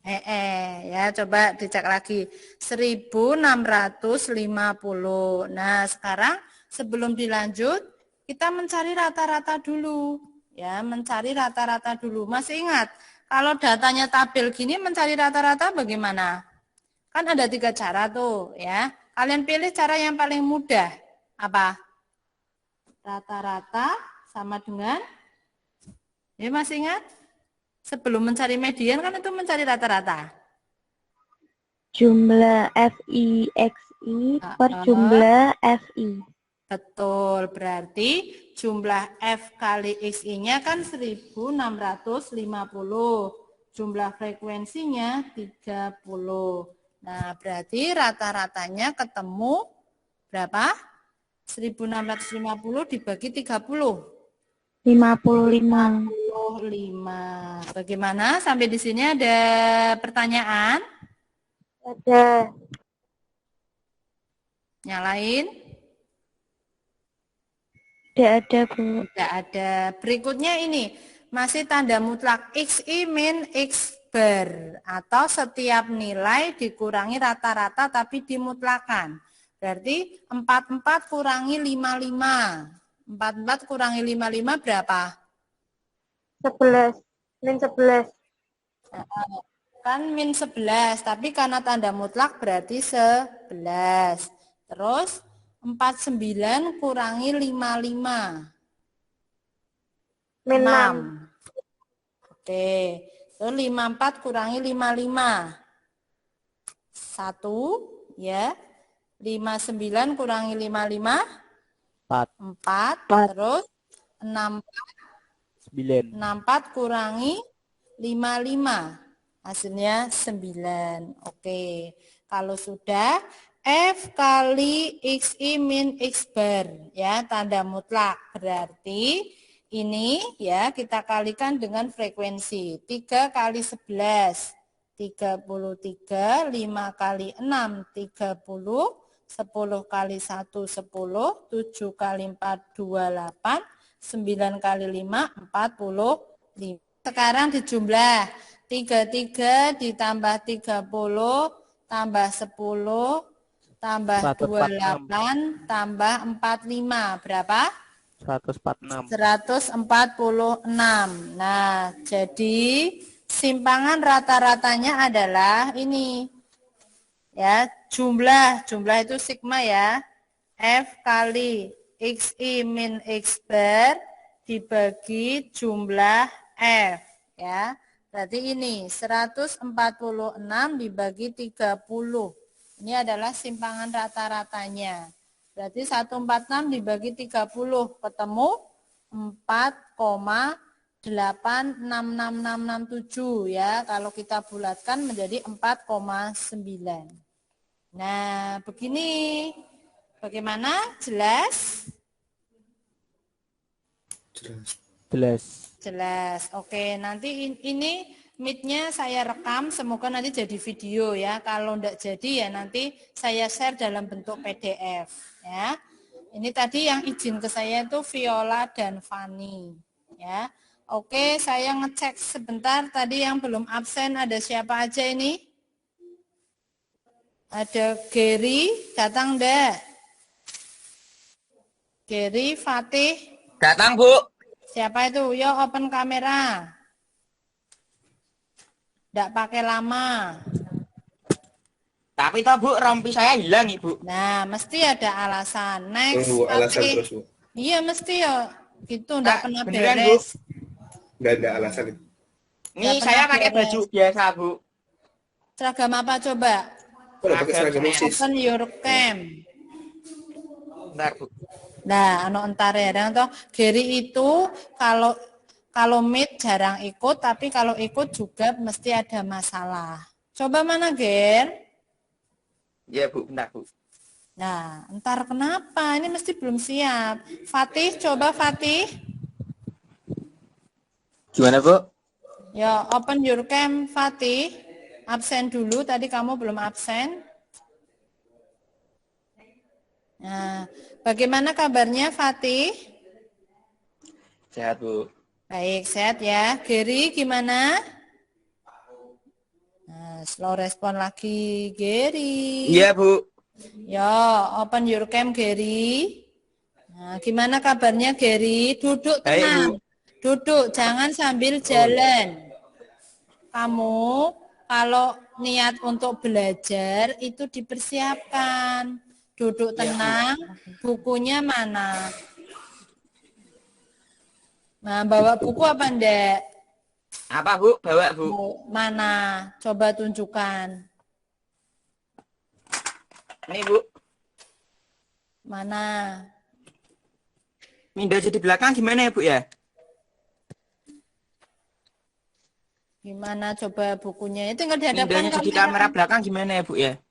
Ya coba dicek lagi. 1650. Nah, sekarang sebelum dilanjut, kita mencari rata-rata dulu. Ya, mencari rata-rata dulu. Masih ingat, kalau datanya tabel gini mencari rata-rata bagaimana? Kan ada 3 cara tuh, ya. Kalian pilih cara yang paling mudah. Apa? Rata-rata sama dengan, ya masih ingat? Sebelum mencari median kan itu mencari rata-rata. Jumlah FIXI per jumlah FI. Betul, berarti jumlah F kali XI-nya kan 1650. Jumlah frekuensinya 30. Nah, berarti rata-ratanya ketemu berapa? 1650 dibagi 30. 55. 55. Bagaimana? Sampai di sini ada pertanyaan? Ada. Yang lain? Tidak ada, Bu. Tidak ada. Berikutnya ini, masih tanda mutlak XI min X bar. Atau setiap nilai dikurangi rata-rata tapi dimutlakan. Berarti 44 kurangi 55. 44 kurangi 55 berapa? 11. Min 11. Kan min 11, tapi karena tanda mutlak berarti 11. Terus 49 kurangi 55. Min 6. Oke. Terus 54 kurangi 55. 1, ya. 59 kurangi 55. 4. Terus 9. 64 kurangi 55. Hasilnya 9. Oke. Kalau sudah, F kali XI min X bar. Ya, tanda mutlak. Berarti ini ya kita kalikan dengan frekuensi. 3 kali 11. 33. 5 kali 6. 30. 10 kali 1, 10, 7 kali 4, 28, 9 kali 5, 45. Sekarang dijumlah, 33 ditambah 30, tambah 10, tambah 28, tambah 45. Berapa? 146. 146. Nah, jadi simpangan rata-ratanya adalah ini. Ya, jumlah itu sigma ya. F kali XI min X bar dibagi jumlah F ya. Berarti ini 146 dibagi 30. Ini adalah simpangan rata-ratanya. Berarti 146 dibagi 30 ketemu 4,866667 ya. Kalau kita bulatkan menjadi 4,9. Nah, begini. Bagaimana? Jelas? Jelas. Jelas. Oke, nanti ini Meet-nya saya rekam, semoga nanti jadi video ya. Kalau enggak jadi ya nanti saya share dalam bentuk PDF ya. Ini tadi yang izin ke saya itu Viola dan Fani ya. Oke, saya ngecek sebentar tadi yang belum absen ada siapa aja ini? Ada Gary, datang enggak? Gary, Fatih. Datang, Bu. Siapa itu? Yo open kamera. Enggak pakai lama. Tapi toh, Bu, rompi saya hilang, Ibu. Nah, mesti ada alasan. Next, Tunggu alasan Fatih. terus, Bu. Iya, mesti ya. Gitu, enggak pernah beneran, beres. Nggak ada alasan itu. Ini Nggak saya pernah pakai beres. baju biasa, Bu. Seragam apa coba? Kok udah pakai seragam Seragam OSIS? Open your cam. Bentar, Bu. Nah, entar ya. Dan toh Gary itu kalau meet jarang ikut, tapi kalau ikut juga mesti ada masalah. Coba mana, Ger? Iya, Bu, bentar, Bu. Nah, entar kenapa? Ini mesti belum siap. Fatih, coba Fatih. Gimana, Bu? Ya, open your cam, Fatih. Absen dulu, tadi kamu belum absen. Nah, bagaimana kabarnya Fatih? Sehat, Bu. Baik, sehat ya. Gary, gimana? Nah, slow respon lagi, Gary. Iya, Bu. Ya, open your cam, Gary. Nah, gimana kabarnya, Gary? Duduk Baik, tenang. Bu. Duduk, jangan sambil jalan. Kamu kalau niat untuk belajar itu dipersiapkan. Duduk tenang, bukunya mana? Nah, bawa buku apa enggak? Apa, Bu? Bawa, Bu. Mana? Coba tunjukkan. Ini, Bu. Mana? Pindah jadi belakang gimana ya, Bu, ya? Gimana coba bukunya? Itu tinggal dihadapkan Pindahnya jadi kamera belakang gimana ya, Bu, ya?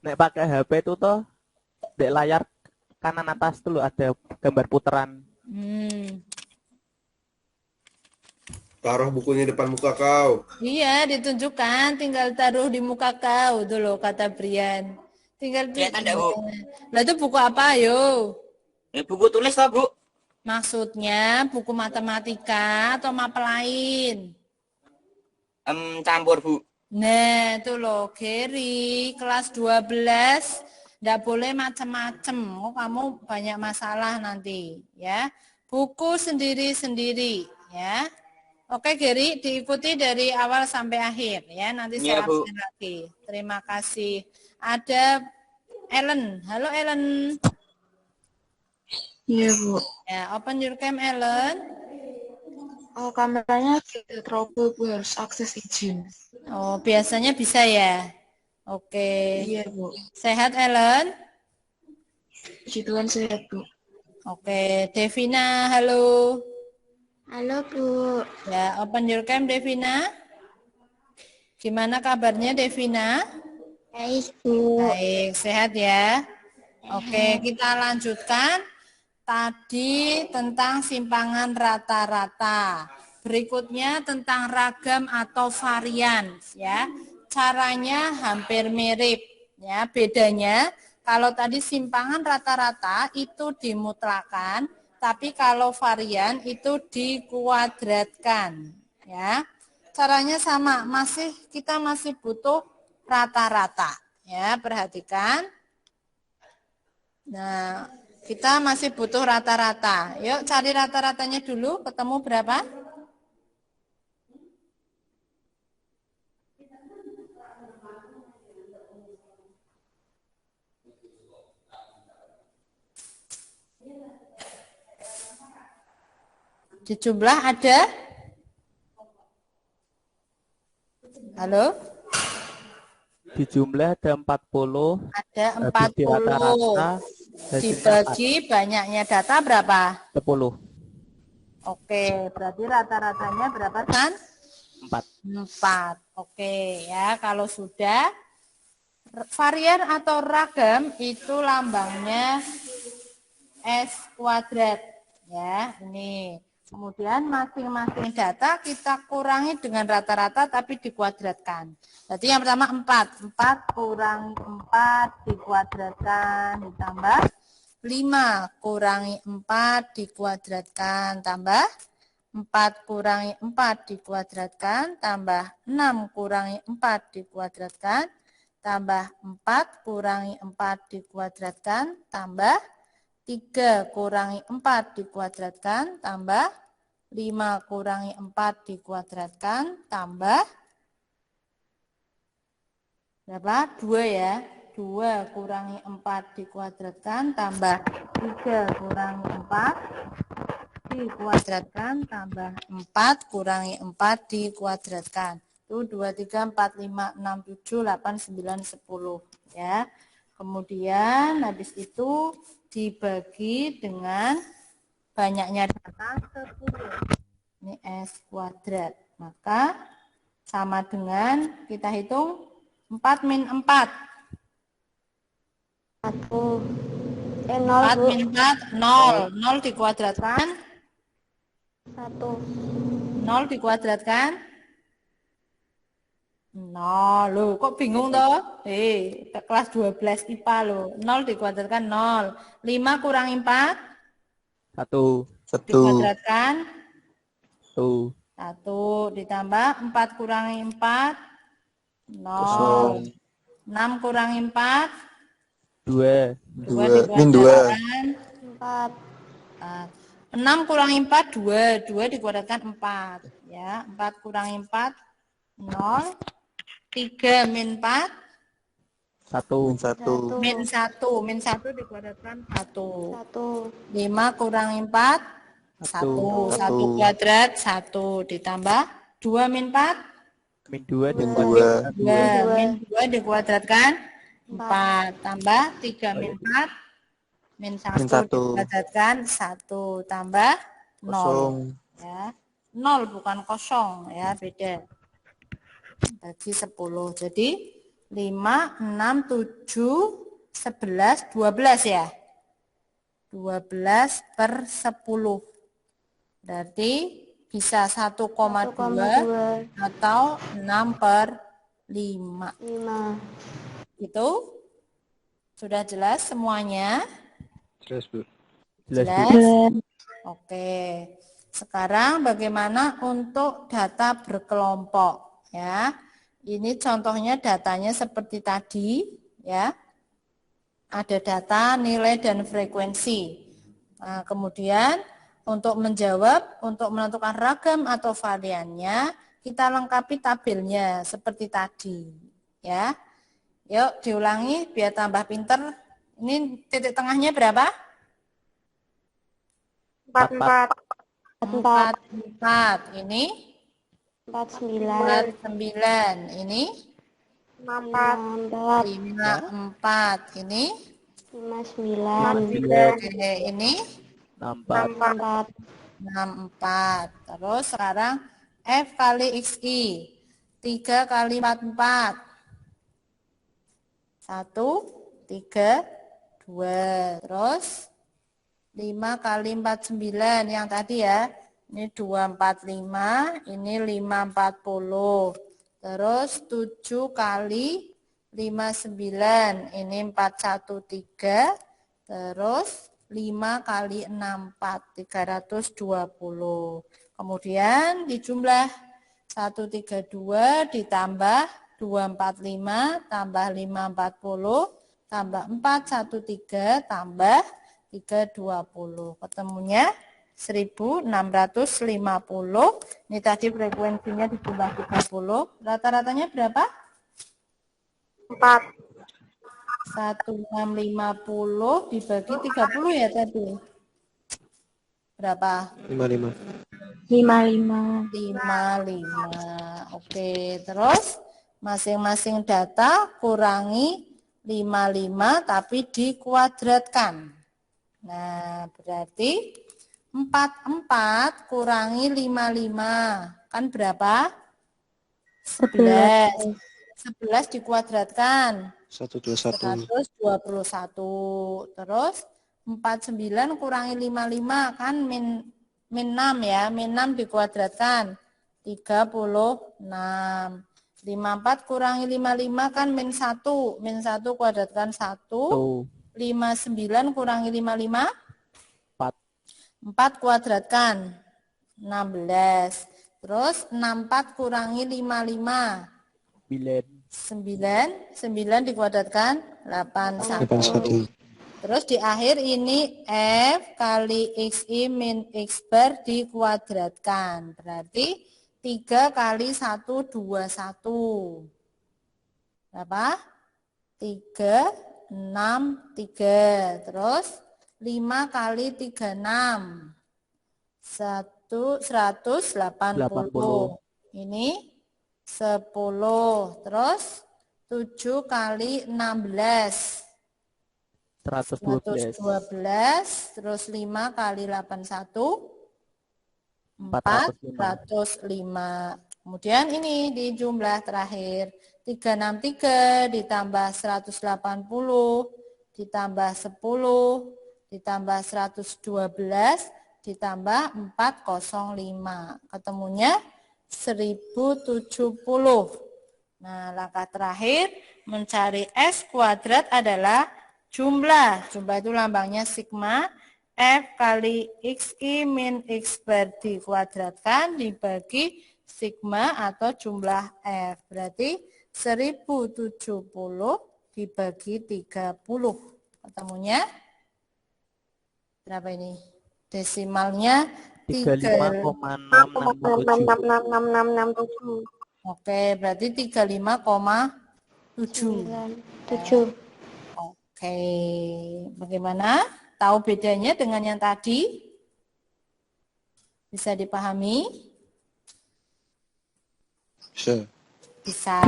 Nek pakai HP itu toh di layar kanan atas tuh loh ada gambar puteran. Taruh bukunya depan muka kau. Iya, ditunjukkan. Tinggal taruh di muka kau. Itu loh, kata Brian. Tinggal Kelihatan enggak, Bu? Lah itu buku apa, yo? Buku tulis toh, Bu? Maksudnya buku matematika atau mapel lain? Campur, Bu. Nah, itu loh, Gary, kelas 12, nggak boleh macem-macem. Oh, kamu banyak masalah nanti, ya. Buku sendiri-sendiri, ya. Oke, Gary, diikuti dari awal sampai akhir, ya. Nanti saya Iya, Bu. absen lagi. Terima kasih. Ada Ellen. Halo, Ellen. Iya, Bu. Ya, open your cam, Ellen. Oh, kameranya tidak trouble, Bu. Harus akses izin. Oh, biasanya bisa ya. Oke. Iya, Bu. Sehat, Ellen? Puji Tuhan sehat, Bu. Oke, Devina, halo. Halo, Bu. Ya, open your cam, Devina. Gimana kabarnya, Devina? Baik, Bu. Baik, sehat ya. Oke, kita lanjutkan. Tadi tentang simpangan rata-rata. Berikutnya tentang ragam atau varian, ya. Caranya hampir mirip, ya. Bedanya kalau tadi simpangan rata-rata itu dimutlakan, tapi kalau varian itu dikuadratkan, ya. Caranya sama, kita masih butuh rata-rata, ya. Perhatikan. Nah, kita masih butuh rata-rata. Yuk cari rata-ratanya dulu, ketemu berapa? Di jumlah ada? Halo? Di jumlah ada 40. Ada Habis di 40. rata-rata Dibagi banyaknya data berapa? 10. Oke, berarti rata-ratanya berapa kan? 4. 4. Oke ya, kalau sudah varian atau ragam itu lambangnya S kuadrat ya. Ini. Kemudian masing-masing data kita kurangi dengan rata-rata tapi dikuadratkan. Berarti yang pertama 4. 4 kurangi 4 dikuadratkan ditambah 5 kurangi 4 dikuadratkan tambah 4 kurangi 4 dikuadratkan tambah 6 kurangi 4 dikuadratkan tambah 4 kurangi 4 dikuadratkan tambah 3 kurangi 4 dikuadratkan tambah 5 kurangi 4 dikuadratkan tambah berapa? 2 ya. 2 kurangi 4 dikuadratkan tambah 3 kurangi 4 dikuadratkan tambah 4 kurangi 4 dikuadratkan. Itu 2, 3, 4, 5, 6, 7, 8, 9, 10 ya. Kemudian habis itu dibagi dengan banyaknya data 10. Ini S kuadrat. Maka sama dengan kita hitung 4 min 4. 1. 4 0, Bu. min 4, 0. 0 dikuadratkan. 1. 0 dikuadratkan. 0. Loh, kok bingung toh? Kelas 12 IPA loh. 0 dikuadratkan 0. 5 kurangi 4. 1. Dikuadratkan. 1. 1 ditambah 4 kurangi 4. 0. 6 kurangi 4. 2. 2 min 2. dikuadratkan 4. 6 kurangi 4 2. 2 dikuadratkan 4 ya. 4 kurangi 4 0. 3 min 4 1. min 1. Min 1 dikuadratkan 1. 1. 5 kurangi 4 1. 1 kuadrat 1 ditambah 2 min 4 Min 2 2. 2. Min 2 dikuadratkan 4 tambah 3 min 4 min 1 dikuadratkan 1 tambah 0 ya. 0 bukan kosong ya, beda. Bagi 10. Jadi 5, 6, 7, 11, 12 ya. 12 per 10. Berarti bisa 1,2 atau 6 per 5. 5. Itu sudah jelas semuanya? Jelas, Bu. Jelas? Oke. Sekarang bagaimana untuk data berkelompok ya? Ini contohnya datanya seperti tadi ya. Ada data, nilai dan frekuensi. Nah, kemudian untuk menjawab, untuk menentukan ragam atau variannya, kita lengkapi tabelnya seperti tadi ya. Yuk diulangi biar tambah pinter. Ini titik tengahnya berapa? 4. 4. Ini 49. 49. Ini 54. 54. Ini 59. Oke, ini 64. 64. Terus sekarang F kali XI. 3 kali 44. 1, 3, 2. Terus 5 kali 49 yang tadi ya. Ini 245, ini 540. Terus 7 kali 59, ini 413. Terus 5 kali 64, 320. Kemudian dijumlah 132 ditambah 245 tambah 540 tambah 413 tambah 320. Ketemunya 1650. Ini tadi frekuensinya dijumlah 30. Rata-ratanya berapa? 4. 1650 dibagi 30 ya tadi. Berapa? 55. 55. Oke, terus masing-masing data kurangi 55 tapi dikuadratkan. Nah, berarti 44 kurangi 55. Kan berapa? 11. 11 dikuadratkan. 121. 121. Terus 49 kurangi 55 kan min 6 ya. Min 6 dikuadratkan. 36. 54 kurangi 55 kan min 1. Min 1 kuadratkan 1. 59 kurangi 55. 4 kuadratkan 16. Terus 64 kurangi 55. 9 dikuadratkan 81. Terus di akhir ini F kali XI min X bar dikuadratkan. Berarti 3 kali 1, 21. Berapa? 3, 6, 3. Terus 5 kali 36. 180. Ini 10. Terus 7 kali 16. 112. Terus 5 kali 81. 405. Kemudian ini di jumlah terakhir. 363 ditambah 180 ditambah 10 ditambah 112 ditambah 405. Ketemunya 1070. Nah, langkah terakhir mencari S kuadrat adalah jumlah. Jumlah itu lambangnya sigma. F kali XI min X bar dikuadratkan dibagi sigma atau jumlah F. Berarti 1070 dibagi 30. Ketemunya berapa ini? Desimalnya 35,667. Oke, berarti 35,7. 7. Oke, bagaimana? Tahu bedanya dengan yang tadi? Bisa dipahami? Bisa. Bisa.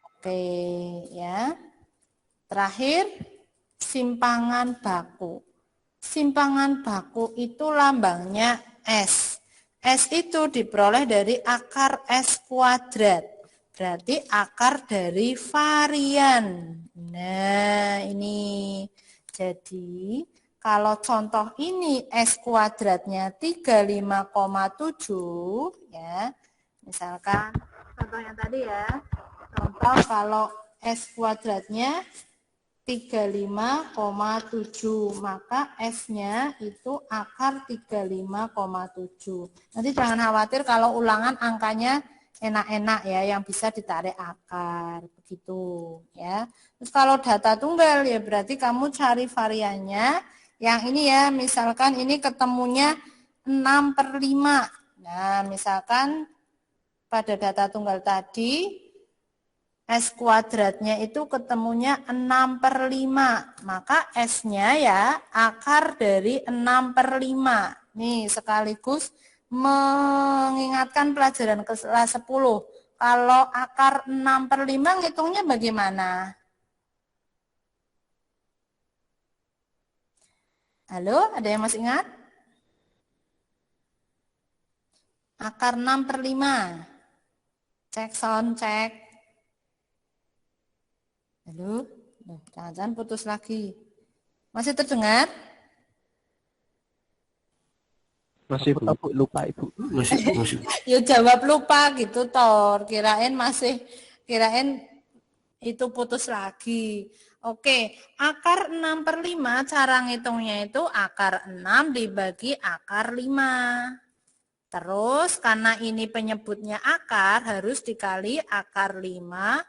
Oke, ya. Terakhir, simpangan baku. Simpangan baku itu lambangnya S. S itu diperoleh dari akar S kuadrat. Berarti akar dari varian. Nah, ini. Jadi, kalau contoh ini S kuadratnya 35,7, ya. Misalkan, contoh yang tadi ya. Contoh kalau S kuadratnya 35,7, maka S-nya itu akar 35,7. Nanti jangan khawatir kalau ulangan angkanya enak-enak ya, yang bisa ditarik akar, begitu ya. Terus kalau data tunggal ya berarti kamu cari variannya, yang ini ya, misalkan ini ketemunya 6/5. Nah, misalkan pada data tunggal tadi, S kuadratnya itu ketemunya 6/5, maka S-nya ya akar dari 6/5. Nih sekaligus mengingatkan pelajaran kelas 10. Kalau akar 6/5 ngitungnya bagaimana? Halo, ada yang masih ingat? Akar 6/5. Cek sound, cek. Halo, jangan-jangan putus lagi. Masih terdengar? Masih, Bu. Aku lupa, Ibu. Masih. Ya jawab lupa gitu, Tor. Kirain itu putus lagi. Oke, akar 6/5 cara ngitungnya itu akar 6 dibagi akar 5. Terus karena ini penyebutnya akar harus dikali akar 5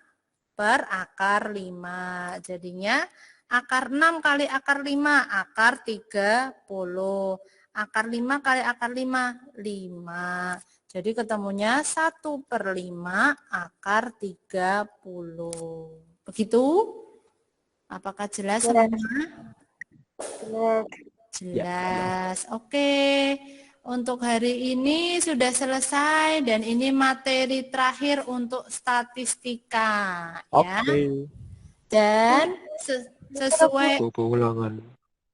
per akar 5. Jadinya akar 6 kali akar 5, akar 30. Akar 5 kali akar 5, 5. Jadi ketemunya 1/5 akar 30. Begitu? Apakah jelas semua? Jelas. Oke. Untuk hari ini sudah selesai dan ini materi terakhir untuk statistika. Ya. Oke. Dan sesuai Ulangan.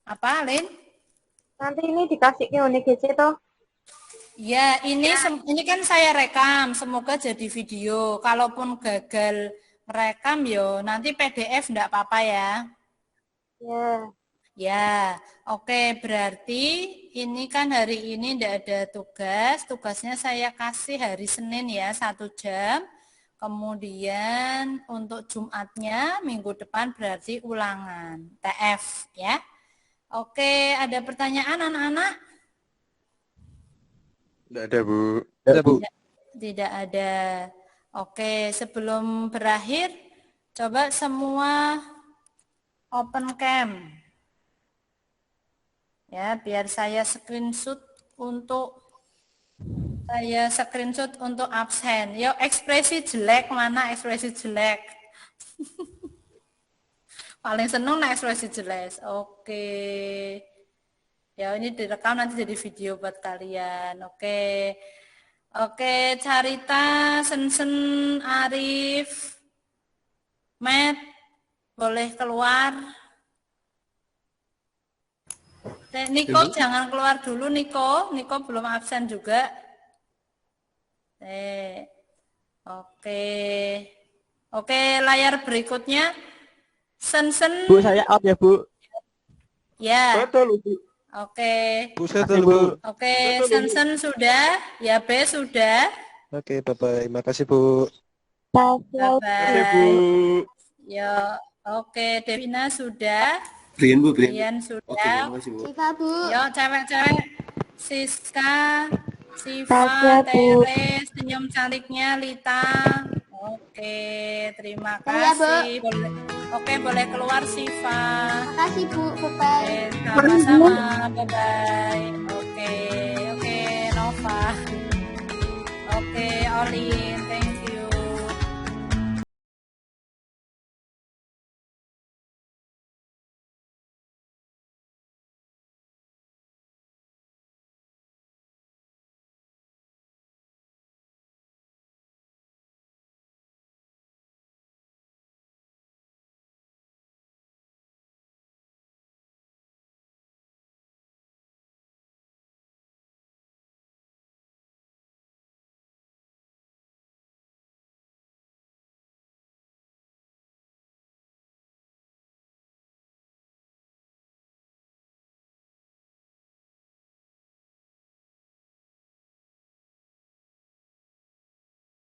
Apa, Lin? Nanti ini dikasih ke UNIGC toh? Ya, ini kan saya rekam, semoga jadi video. Kalaupun gagal rekam, yo nanti PDF enggak apa-apa ya. Ya. Ya, oke, berarti ini kan hari ini enggak ada tugas. Tugasnya saya kasih hari Senin ya, 1 jam. Kemudian untuk Jumatnya minggu depan berarti ulangan TF ya. Oke, ada pertanyaan anak-anak? Tidak ada, Bu. Tidak ada. Oke, sebelum berakhir, coba semua open cam. Ya, biar saya screenshot untuk absen. Yo, ekspresi jelek mana ekspresi jelek? Paling seneng nah ekspresi jelek. Oke. Ya, ini direkam nanti jadi video buat kalian. Oke. Oke, Carita, Sensen, Arif, Matt, boleh keluar. Niko jangan keluar dulu, Niko. Niko belum absen juga. Oke. Oke, layar berikutnya. Sensen. Bu, saya out ya, Bu. Ya. Betul, Bu. Oke. Bu, saya Bu. Oke, Sensen sudah, ya B sudah. Oke, bye-bye. Makasih, Bu. Bye-bye. Makasih, Bu. Ya, oke, Devina sudah. Brian, Bu, Brian Oke, sudah. terima kasih, Bu. Siva, Bu. Yo, cewek-cewek. Siska, Siva, Tasya, Bu. Tere, senyum cantiknya Lita. Oke, terima Ya, Bu. kasih. Oke, boleh keluar Siva. Makasih, Bu. Bye-bye. Sama-sama. Bye-bye. Oke, Nova. Oke, Oli.